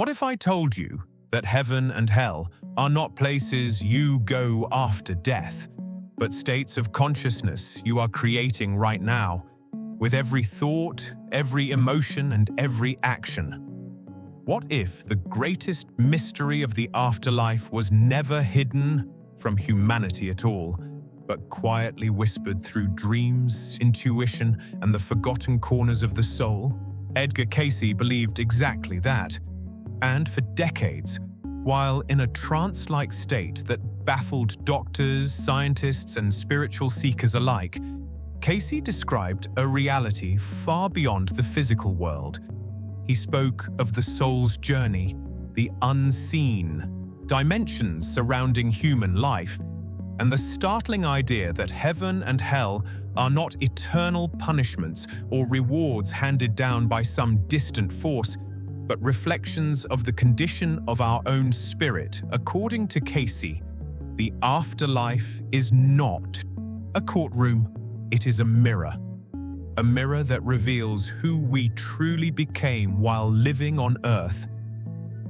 What if I told you that heaven and hell are not places you go after death, but states of consciousness you are creating right now, with every thought, every emotion, and every action? What if the greatest mystery of the afterlife was never hidden from humanity at all, but quietly whispered through dreams, intuition, and the forgotten corners of the soul? Edgar Cayce believed exactly that. And for decades, while in a trance-like state that baffled doctors, scientists, and spiritual seekers alike, Cayce described a reality far beyond the physical world. He spoke of the soul's journey, the unseen, dimensions surrounding human life, and the startling idea that heaven and hell are not eternal punishments or rewards handed down by some distant force, but reflections of the condition of our own spirit. According to Cayce, the afterlife is not a courtroom, it is a mirror that reveals who we truly became while living on Earth.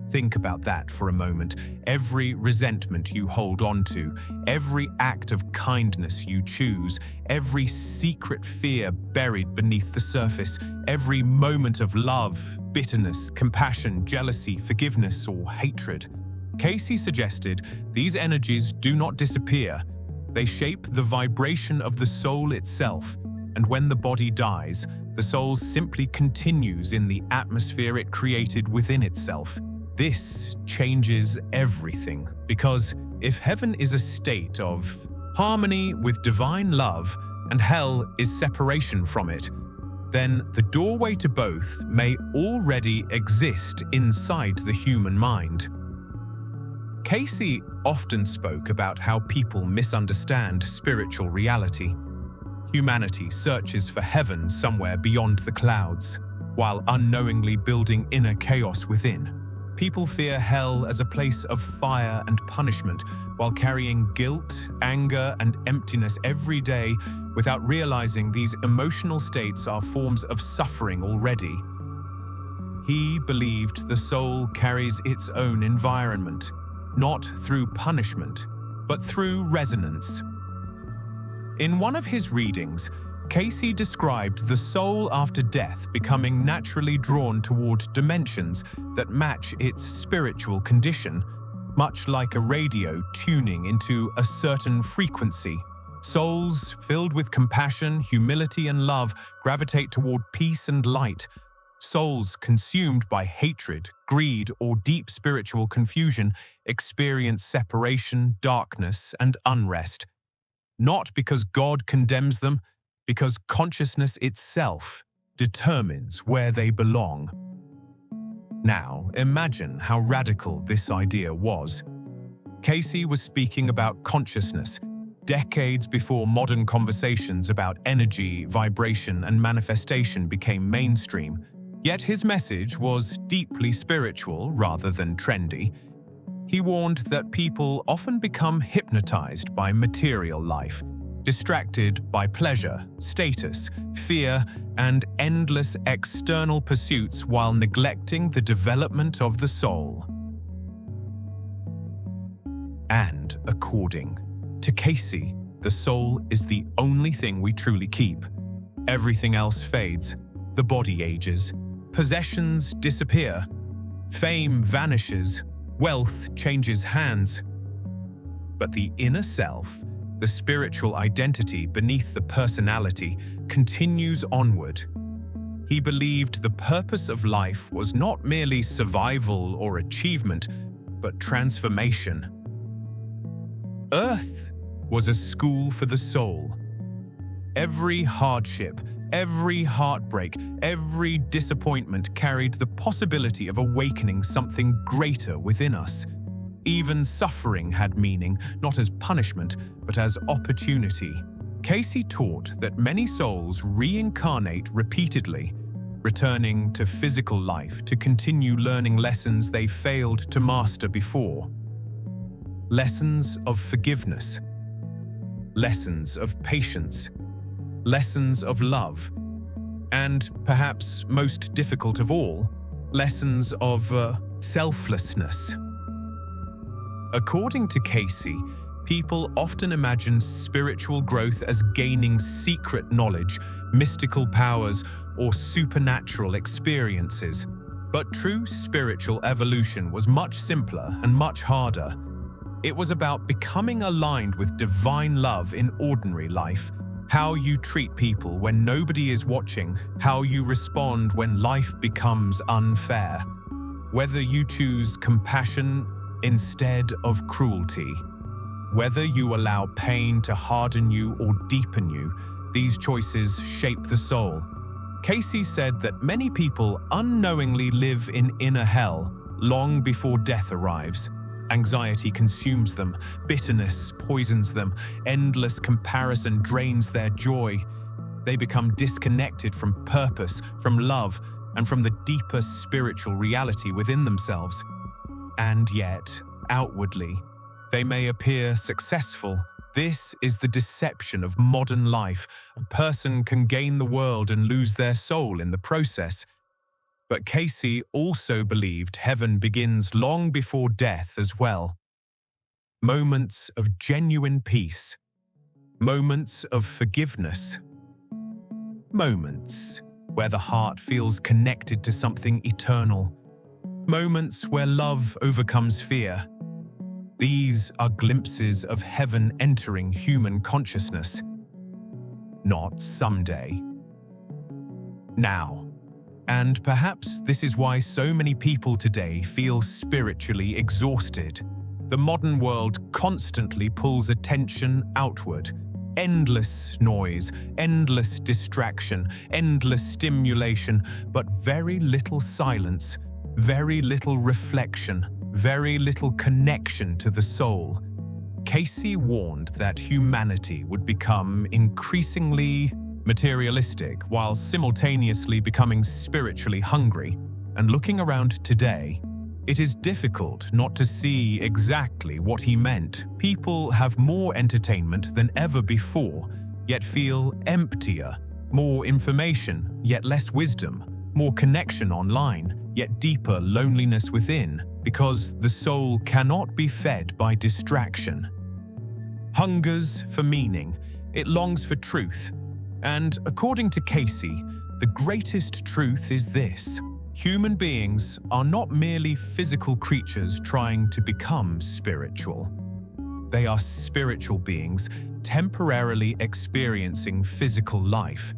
Think about that for a moment. Every resentment you hold on to, every act of kindness you choose, every secret fear buried beneath the surface, every moment of love, bitterness, compassion, jealousy, forgiveness, or hatred. Cayce suggested these energies do not disappear. They shape the vibration of the soul itself, and when the body dies, the soul simply continues in the atmosphere it created within itself. This changes everything, because if heaven is a state of harmony with divine love and hell is separation from it, then the doorway to both may already exist inside the human mind. Cayce often spoke about how people misunderstand spiritual reality. Humanity searches for heaven somewhere beyond the clouds, while unknowingly building inner chaos within. People fear hell as a place of fire and punishment, while carrying guilt, anger, and emptiness every day without realizing these emotional states are forms of suffering already. He believed the soul carries its own environment, not through punishment, but through resonance. In one of his readings, Cayce described the soul after death becoming naturally drawn toward dimensions that match its spiritual condition, much like a radio tuning into a certain frequency. Souls filled with compassion, humility, and love gravitate toward peace and light. Souls consumed by hatred, greed, or deep spiritual confusion experience separation, darkness, and unrest. Not because God condemns them, because consciousness itself determines where they belong. Now, imagine how radical this idea was. Cayce was speaking about consciousness decades before modern conversations about energy, vibration, and manifestation became mainstream. Yet his message was deeply spiritual rather than trendy. He warned that people often become hypnotized by material life, distracted by pleasure, status, fear, and endless external pursuits while neglecting the development of the soul. And according to Cayce, the soul is the only thing we truly keep. Everything else fades, the body ages, possessions disappear, fame vanishes, wealth changes hands. But the inner self, the spiritual identity beneath the personality, continues onward. He believed the purpose of life was not merely survival or achievement, but transformation. Earth was a school for the soul. Every hardship, every heartbreak, every disappointment carried the possibility of awakening something greater within us. Even suffering had meaning, not as punishment, but as opportunity. Cayce taught that many souls reincarnate repeatedly, returning to physical life to continue learning lessons they failed to master before. Lessons of forgiveness, lessons of patience, lessons of love, and perhaps most difficult of all, lessons of Selflessness. According to Cayce, people often imagine spiritual growth as gaining secret knowledge, mystical powers, or supernatural experiences. But true spiritual evolution was much simpler and much harder. It was about becoming aligned with divine love in ordinary life, how you treat people when nobody is watching, how you respond when life becomes unfair, whether you choose compassion instead of cruelty, whether you allow pain to harden you or deepen you. These choices shape the soul. Cayce said that many people unknowingly live in inner hell long before death arrives. Anxiety consumes them, bitterness poisons them, endless comparison drains their joy. They become disconnected from purpose, from love, and from the deeper spiritual reality within themselves. And yet, outwardly, they may appear successful. This is the deception of modern life. A person can gain the world and lose their soul in the process. But Cayce also believed heaven begins long before death as well. Moments of genuine peace, moments of forgiveness, moments where the heart feels connected to something eternal, moments where love overcomes fear. These are glimpses of heaven entering human consciousness. Not someday. Now. And perhaps this is why so many people today feel spiritually exhausted. The modern world constantly pulls attention outward. Endless noise, endless distraction, endless stimulation, but very little silence, very little reflection, very little connection to the soul. Cayce warned that humanity would become increasingly materialistic while simultaneously becoming spiritually hungry. And looking around today, it is difficult not to see exactly what he meant. People have more entertainment than ever before, yet feel emptier. More information, yet less wisdom. More connection online, yet deeper loneliness within, because the soul cannot be fed by distraction. Hungers for meaning, it longs for truth. And according to Cayce, the greatest truth is this: human beings are not merely physical creatures trying to become spiritual. They are spiritual beings temporarily experiencing physical life.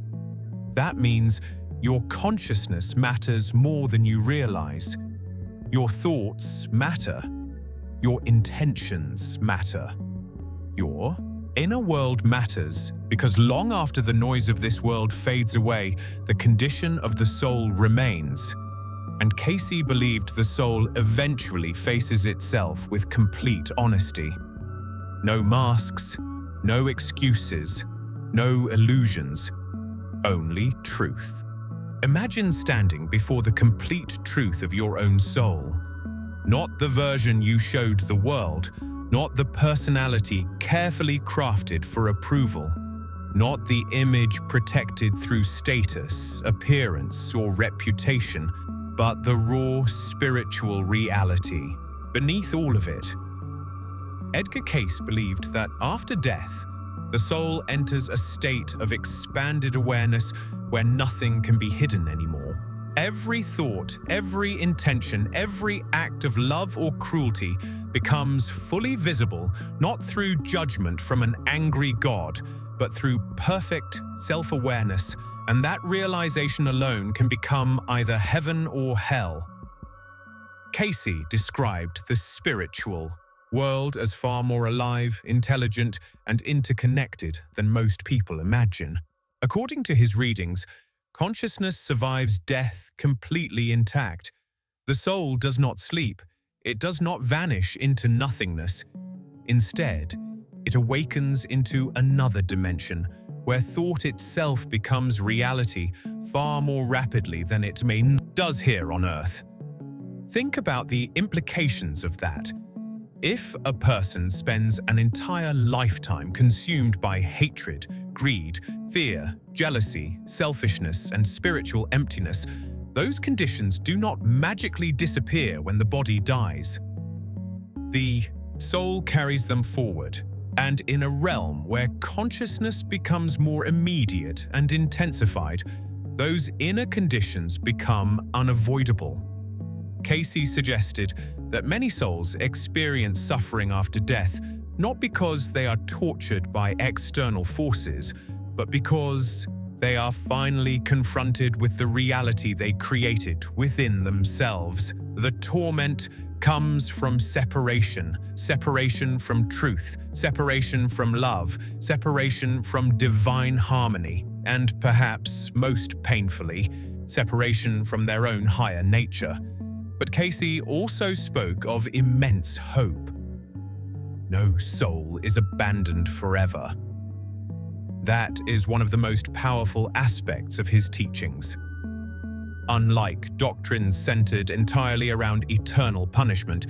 That means your consciousness matters more than you realize. Your thoughts matter. Your intentions matter. Your inner world matters because long after the noise of this world fades away, the condition of the soul remains. And Cayce believed the soul eventually faces itself with complete honesty. No masks, no excuses, no illusions, only truth. Imagine standing before the complete truth of your own soul. Not the version you showed the world, not the personality carefully crafted for approval, not the image protected through status, appearance, or reputation, but the raw spiritual reality. Beneath all of it, Edgar Cayce believed that after death, the soul enters a state of expanded awareness where nothing can be hidden anymore. Every thought, every intention, every act of love or cruelty becomes fully visible, not through judgment from an angry God, but through perfect self-awareness, and that realization alone can become either heaven or hell. Cayce described the spiritual world as far more alive, intelligent, and interconnected than most people imagine. According to his readings, consciousness survives death completely intact. The soul does not sleep. It does not vanish into nothingness. Instead, it awakens into another dimension, where thought itself becomes reality far more rapidly than it does here on Earth. Think about the implications of that. If a person spends an entire lifetime consumed by hatred, greed, fear, jealousy, selfishness, and spiritual emptiness, those conditions do not magically disappear when the body dies. The soul carries them forward, and in a realm where consciousness becomes more immediate and intensified, those inner conditions become unavoidable. Cayce suggested that many souls experience suffering after death not because they are tortured by external forces, but because they are finally confronted with the reality they created within themselves. The torment comes from separation, separation from truth, separation from love, separation from divine harmony, and perhaps most painfully, separation from their own higher nature. But Cayce also spoke of immense hope. No soul is abandoned forever. That is one of the most powerful aspects of his teachings. Unlike doctrines centered entirely around eternal punishment,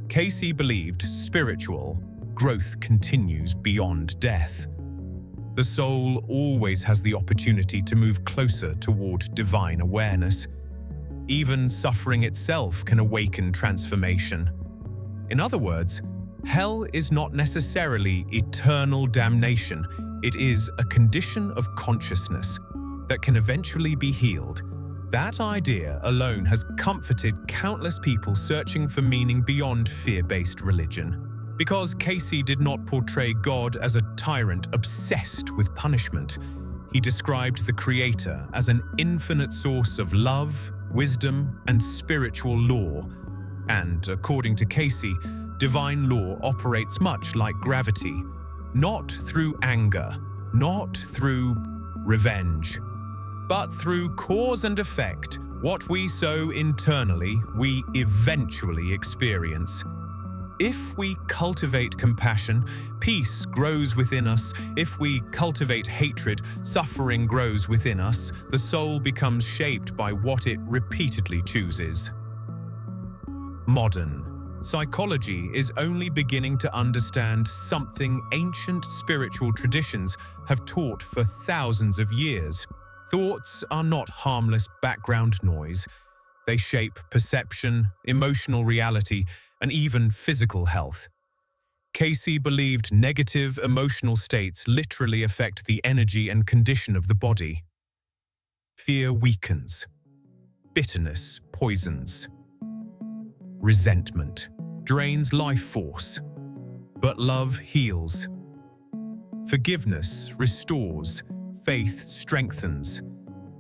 Cayce believed spiritual growth continues beyond death. The soul always has the opportunity to move closer toward divine awareness. Even suffering itself can awaken transformation. In other words, hell is not necessarily eternal damnation. It is a condition of consciousness that can eventually be healed. That idea alone has comforted countless people searching for meaning beyond fear-based religion. Because Cayce did not portray God as a tyrant obsessed with punishment, he described the Creator as an infinite source of love, wisdom, and spiritual law. And according to Cayce, divine law operates much like gravity, not through anger, not through revenge, but through cause and effect. What we sow internally, we eventually experience. If we cultivate compassion, peace grows within us. If we cultivate hatred, suffering grows within us. The soul becomes shaped by what it repeatedly chooses. Modern psychology is only beginning to understand something ancient spiritual traditions have taught for thousands of years. Thoughts are not harmless background noise. They shape perception, emotional reality, and even physical health. Cayce believed negative emotional states literally affect the energy and condition of the body. Fear weakens. Bitterness poisons. Resentment drains life force. But love heals. Forgiveness restores. Faith strengthens.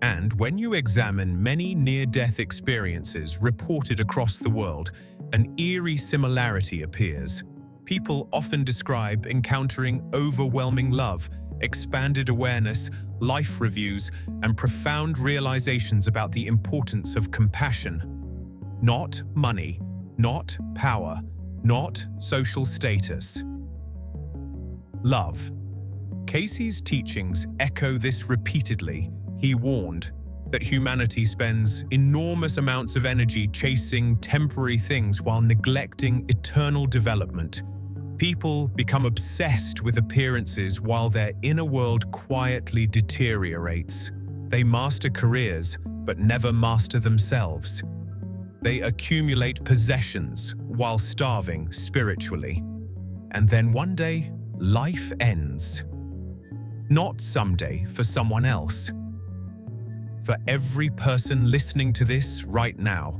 And when you examine many near-death experiences reported across the world, an eerie similarity appears. People often describe encountering overwhelming love, expanded awareness, life reviews, and profound realizations about the importance of compassion. Not money, not power, not social status. Love. Cayce's teachings echo this repeatedly. He warned that humanity spends enormous amounts of energy chasing temporary things while neglecting eternal development. People become obsessed with appearances while their inner world quietly deteriorates. They master careers, but never master themselves. They accumulate possessions while starving spiritually. And then one day, life ends. Not someday for someone else. For every person listening to this right now.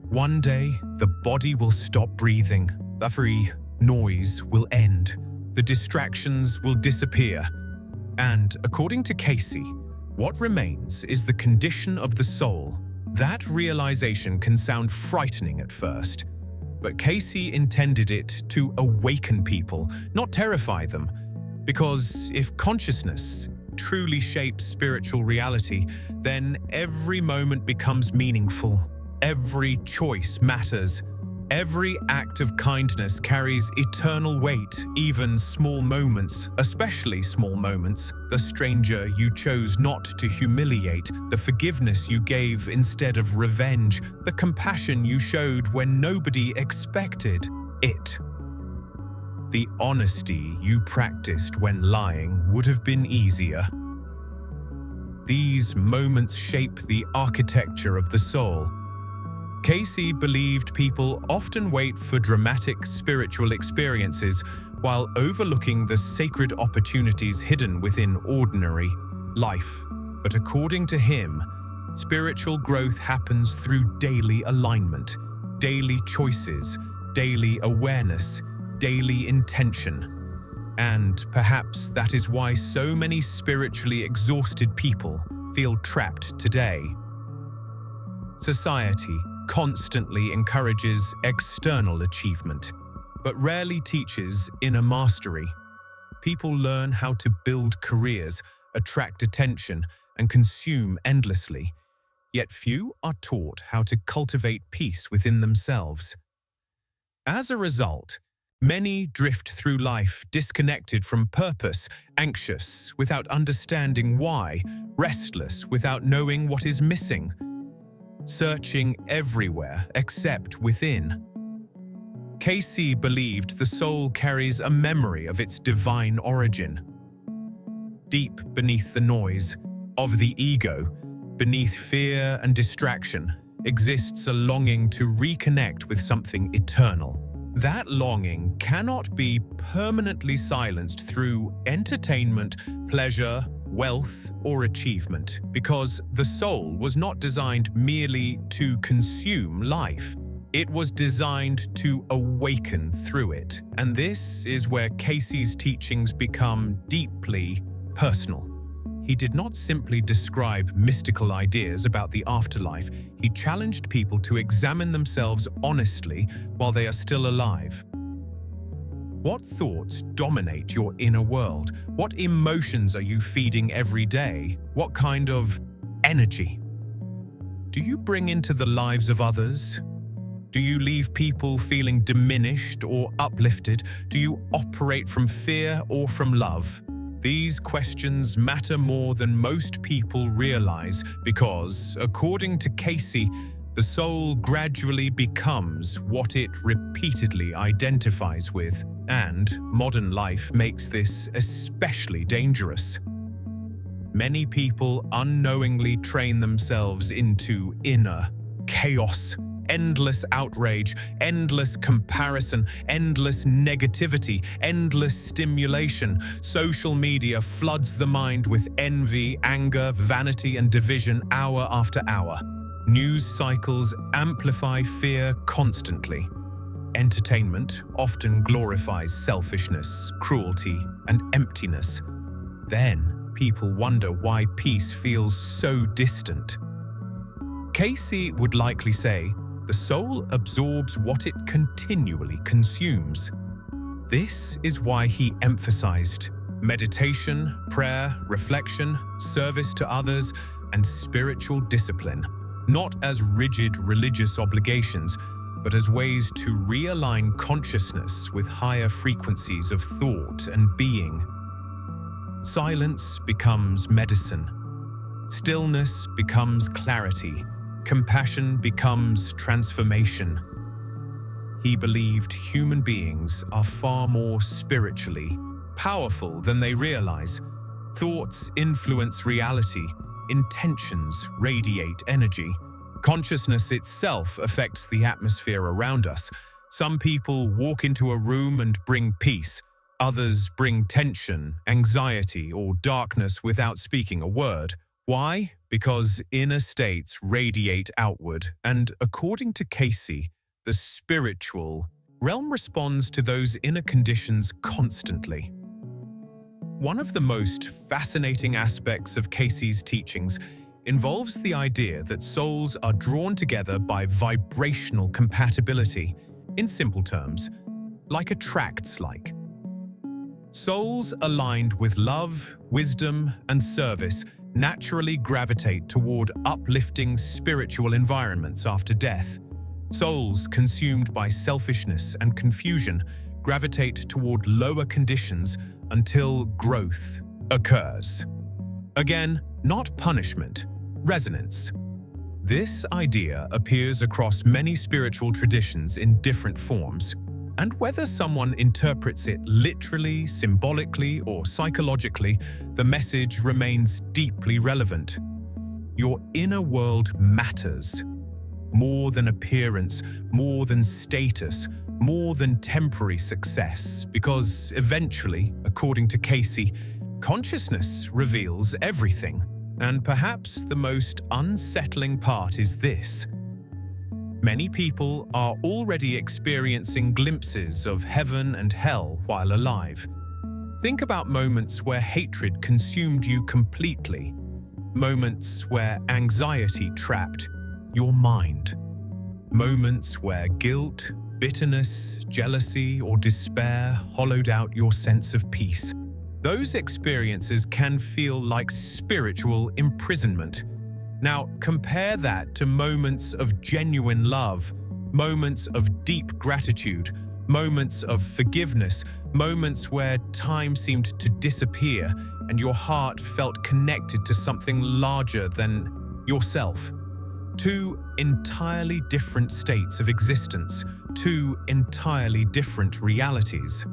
One day, the body will stop breathing. The free noise will end. The distractions will disappear. And according to Cayce, what remains is the condition of the soul. That realization can sound frightening at first, but Cayce intended it to awaken people, not terrify them. Because if consciousness truly shapes spiritual reality, then every moment becomes meaningful. Every choice matters. Every act of kindness carries eternal weight, even small moments, especially small moments. The stranger you chose not to humiliate, the forgiveness you gave instead of revenge, the compassion you showed when nobody expected it. The honesty you practiced when lying would have been easier. These moments shape the architecture of the soul. Cayce believed people often wait for dramatic spiritual experiences while overlooking the sacred opportunities hidden within ordinary life. But according to him, spiritual growth happens through daily alignment, daily choices, daily awareness, daily intention. And perhaps that is why so many spiritually exhausted people feel trapped today. Society constantly encourages external achievement, but rarely teaches inner mastery. People learn how to build careers, attract attention, and consume endlessly, yet few are taught how to cultivate peace within themselves. As a result, many drift through life disconnected from purpose, anxious without understanding why, restless without knowing what is missing, searching everywhere except within. Cayce believed the soul carries a memory of its divine origin. Deep beneath the noise of the ego, beneath fear and distraction, exists a longing to reconnect with something eternal. That longing cannot be permanently silenced through entertainment, pleasure, wealth, or achievement, because the soul was not designed merely to consume life. It was designed to awaken through it. And this is where Cayce's teachings become deeply personal. He did not simply describe mystical ideas about the afterlife. He challenged people to examine themselves honestly while they are still alive. What thoughts dominate your inner world? What emotions are you feeding every day? What kind of energy do you bring into the lives of others? Do you leave people feeling diminished or uplifted? Do you operate from fear or from love? These questions matter more than most people realize because, according to Cayce, the soul gradually becomes what it repeatedly identifies with, and modern life makes this especially dangerous. Many people unknowingly train themselves into inner chaos, endless outrage, endless comparison, endless negativity, endless stimulation. Social media floods the mind with envy, anger, vanity, and division hour after hour. News cycles amplify fear constantly. Entertainment often glorifies selfishness, cruelty, and emptiness. Then people wonder why peace feels so distant. Cayce would likely say, the soul absorbs what it continually consumes. This is why he emphasized meditation, prayer, reflection, service to others, and spiritual discipline, not as rigid religious obligations, but as ways to realign consciousness with higher frequencies of thought and being. Silence becomes medicine. Stillness becomes clarity. Compassion becomes transformation. He believed human beings are far more spiritually powerful than they realize. Thoughts influence reality. Intentions radiate energy. Consciousness itself affects the atmosphere around us. Some people walk into a room and bring peace. Others bring tension, anxiety, or darkness without speaking a word. Why? Because inner states radiate outward, and according to Cayce, the spiritual realm responds to those inner conditions constantly. One of the most fascinating aspects of Cayce's teachings involves the idea that souls are drawn together by vibrational compatibility. In simple terms, like attracts like. Souls aligned with love, wisdom, and service naturally gravitate toward uplifting spiritual environments after death. Souls consumed by selfishness and confusion gravitate toward lower conditions until growth occurs. Again, not punishment, resonance. This idea appears across many spiritual traditions in different forms. And whether someone interprets it literally, symbolically, or psychologically, the message remains deeply relevant. Your inner world matters. More than appearance, more than status, more than temporary success, because eventually, according to Cayce, consciousness reveals everything. And perhaps the most unsettling part is this. Many people are already experiencing glimpses of heaven and hell while alive. Think about moments where hatred consumed you completely, moments where anxiety trapped your mind, moments where guilt, bitterness, jealousy, or despair hollowed out your sense of peace. Those experiences can feel like spiritual imprisonment. Now, compare that to moments of genuine love, moments of deep gratitude, moments of forgiveness, moments where time seemed to disappear and your heart felt connected to something larger than yourself. Two entirely different states of existence, two entirely different realities.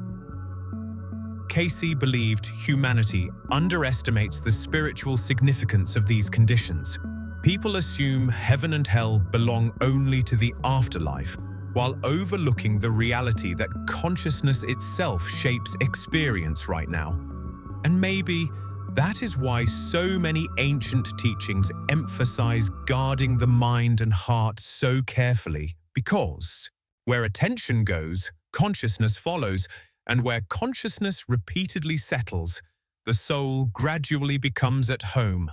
Cayce believed humanity underestimates the spiritual significance of these conditions. People assume heaven and hell belong only to the afterlife, while overlooking the reality that consciousness itself shapes experience right now. And maybe that is why so many ancient teachings emphasize guarding the mind and heart so carefully, because where attention goes, consciousness follows, and where consciousness repeatedly settles, the soul gradually becomes at home.